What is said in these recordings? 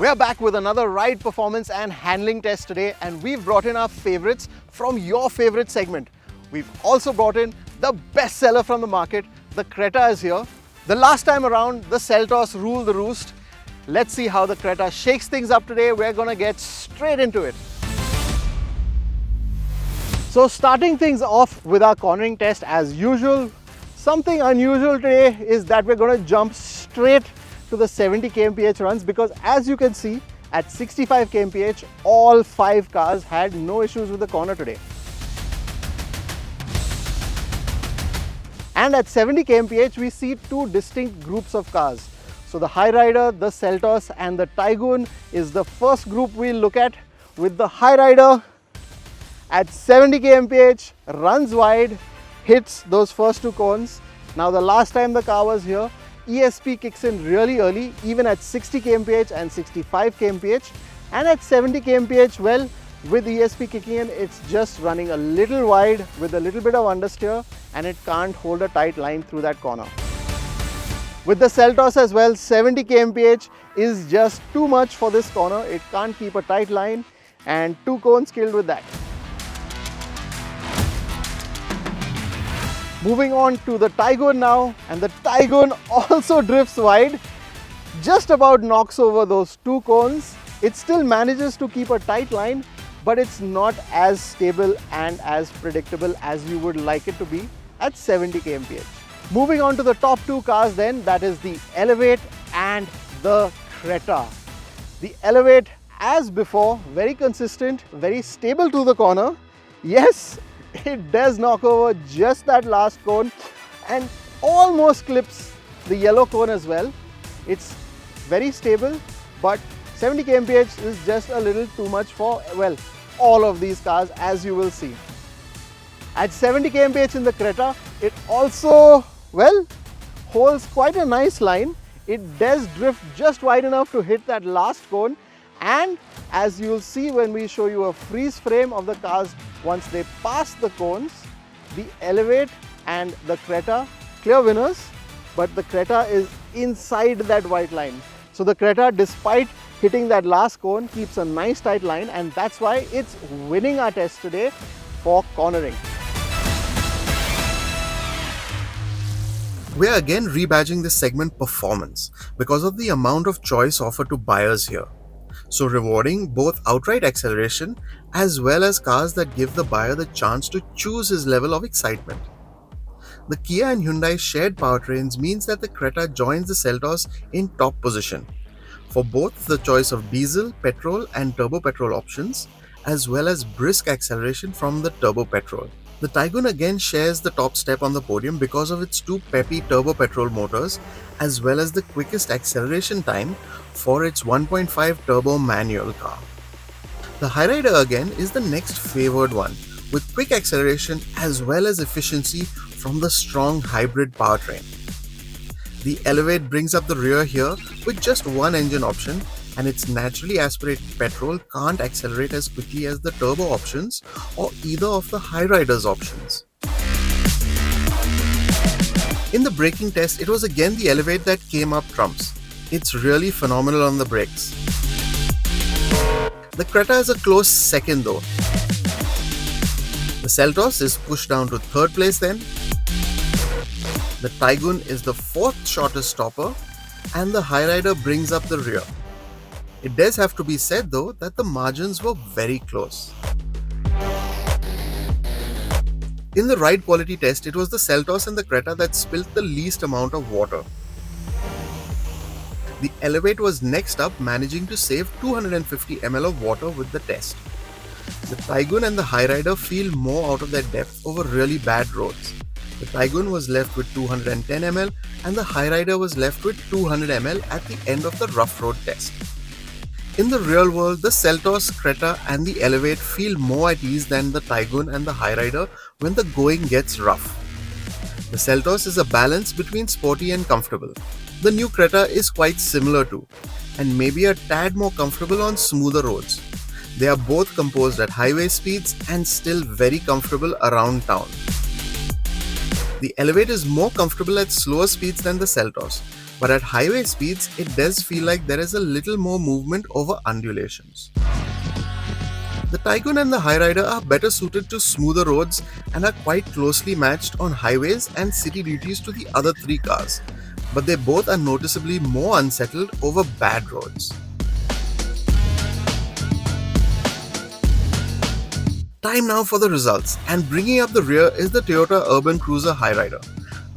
We're back with another ride performance and handling test today, and we've brought in our favorites from your favorite segment. We've also brought in the best seller from the market. The Creta is here. The last time around, the Seltos ruled the roost. Let's see how the Creta shakes things up today. We're gonna get straight into it. So starting things off with our cornering test as usual, something unusual today is that we're gonna jump straight to the 70 kmph runs, because as you can see, at 65 kmph, all 5 cars had no issues with the corner today. And at 70 kmph, we see 2 distinct groups of cars. So the Hyryder, the Seltos and the Taigun is the first group we'll look at, with the Hyryder at 70 kmph, runs wide, hits those first 2 cones. Now the last time the car was here, ESP kicks in really early, even at 60 kmph and 65 kmph. And at 70 kmph, well, with ESP kicking in, it's just running a little wide with a little bit of understeer, and it can't hold a tight line through that corner. With the Seltos as well, 70 kmph is just too much for this corner. It can't keep a tight line, and 2 cones killed with that. Moving on to the Taigun now, and the Taigun also drifts wide, just about knocks over those 2 cones. It still manages to keep a tight line, but it's not as stable and as predictable as you would like it to be at 70 kmph. Moving on to the top 2 cars then, that is the Elevate and the Creta. The Elevate, as before, very consistent, very stable to the corner. Yes, it does knock over just that last cone and almost clips the yellow cone as well. It's very stable, but 70 kmph is just a little too much for, well, all of these cars, as you will see. At 70 kmph in the Creta, it also, well, holds quite a nice line. It does drift just wide enough to hit that last cone, and as you'll see when we show you a freeze frame of the cars once they pass the cones, the Elevate and the Creta, clear winners, but the Creta is inside that white line. So the Creta, despite hitting that last cone, keeps a nice tight line, and that's why it's winning our test today for cornering. We are again rebadging this segment Performance because of the amount of choice offered to buyers here. So rewarding both outright acceleration as well as cars that give the buyer the chance to choose his level of excitement. The Kia and Hyundai shared powertrains means that the Creta joins the Seltos in top position for both the choice of diesel, petrol and turbo petrol options, as well as brisk acceleration from the turbo petrol. The Taigun again shares the top step on the podium because of its 2 peppy turbo petrol motors, as well as the quickest acceleration time for its 1.5 turbo manual car. The Hyryder again is the next favored one, with quick acceleration as well as efficiency from the strong hybrid powertrain. The Elevate brings up the rear here with just 1 engine option, and its naturally aspirated petrol can't accelerate as quickly as the turbo options or either of the Hyryder's options. In the braking test, it was again the Elevate that came up trumps. It's really phenomenal on the brakes. The Creta is a close second though. The Seltos is pushed down to 3rd place then. The Taigun is the 4th shortest stopper, and the Hyryder brings up the rear. It does have to be said though that the margins were very close. In the ride quality test, it was the Seltos and the Creta that spilt the least amount of water. The Elevate was next up, managing to save 250 ml of water with the test. The Taigun and the Hyryder feel more out of their depth over really bad roads. The Taigun was left with 210 ml and the Hyryder was left with 200 ml at the end of the rough road test. In the real world, the Seltos, Creta and the Elevate feel more at ease than the Taigun and the Hyryder when the going gets rough. The Seltos is a balance between sporty and comfortable. The new Creta is quite similar to, and maybe a tad more comfortable on smoother roads. They are both composed at highway speeds and still very comfortable around town. The Elevate is more comfortable at slower speeds than the Seltos, but at highway speeds, it does feel like there is a little more movement over undulations. The Taigun and the Hyryder are better suited to smoother roads and are quite closely matched on highways and city duties to the other three cars, but they both are noticeably more unsettled over bad roads. Time now for the results, and bringing up the rear is the Toyota Urban Cruiser Hyryder,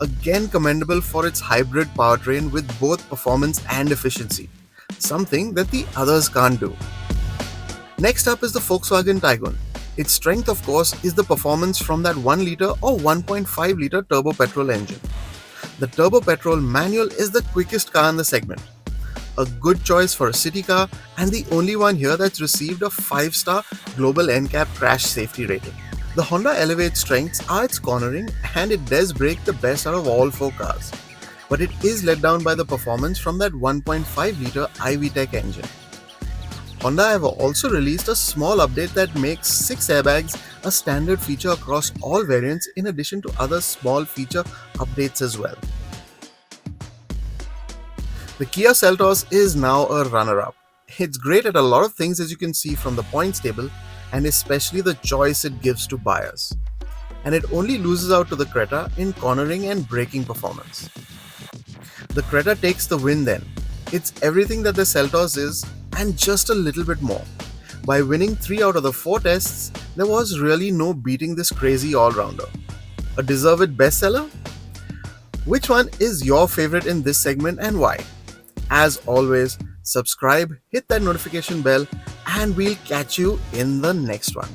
again commendable for its hybrid powertrain with both performance and efficiency, something that the others can't do. Next up is the Volkswagen Taigun. Its strength, of course, is the performance from that 1 litre or 1.5 litre turbo petrol engine. The turbo petrol manual is the quickest car in the segment. A good choice for a city car and the only one here that's received a 5-star global NCAP crash safety rating. The Honda Elevate's strengths are its cornering and it does break the best out of all 4 cars. But it is let down by the performance from that 1.5 litre iVTEC engine. Honda have also released a small update that makes 6 airbags a standard feature across all variants in addition to other small feature updates as well. The Kia Seltos is now a runner-up. It's great at a lot of things as you can see from the points table and especially the choice it gives to buyers. And it only loses out to the Creta in cornering and braking performance. The Creta takes the win then. It's everything that the Seltos is and just a little bit more. By winning 3 out of the 4 tests, there was really no beating this crazy all-rounder. A deserved bestseller? Which one is your favorite in this segment and why? As always, subscribe, hit that notification bell, and we'll catch you in the next one.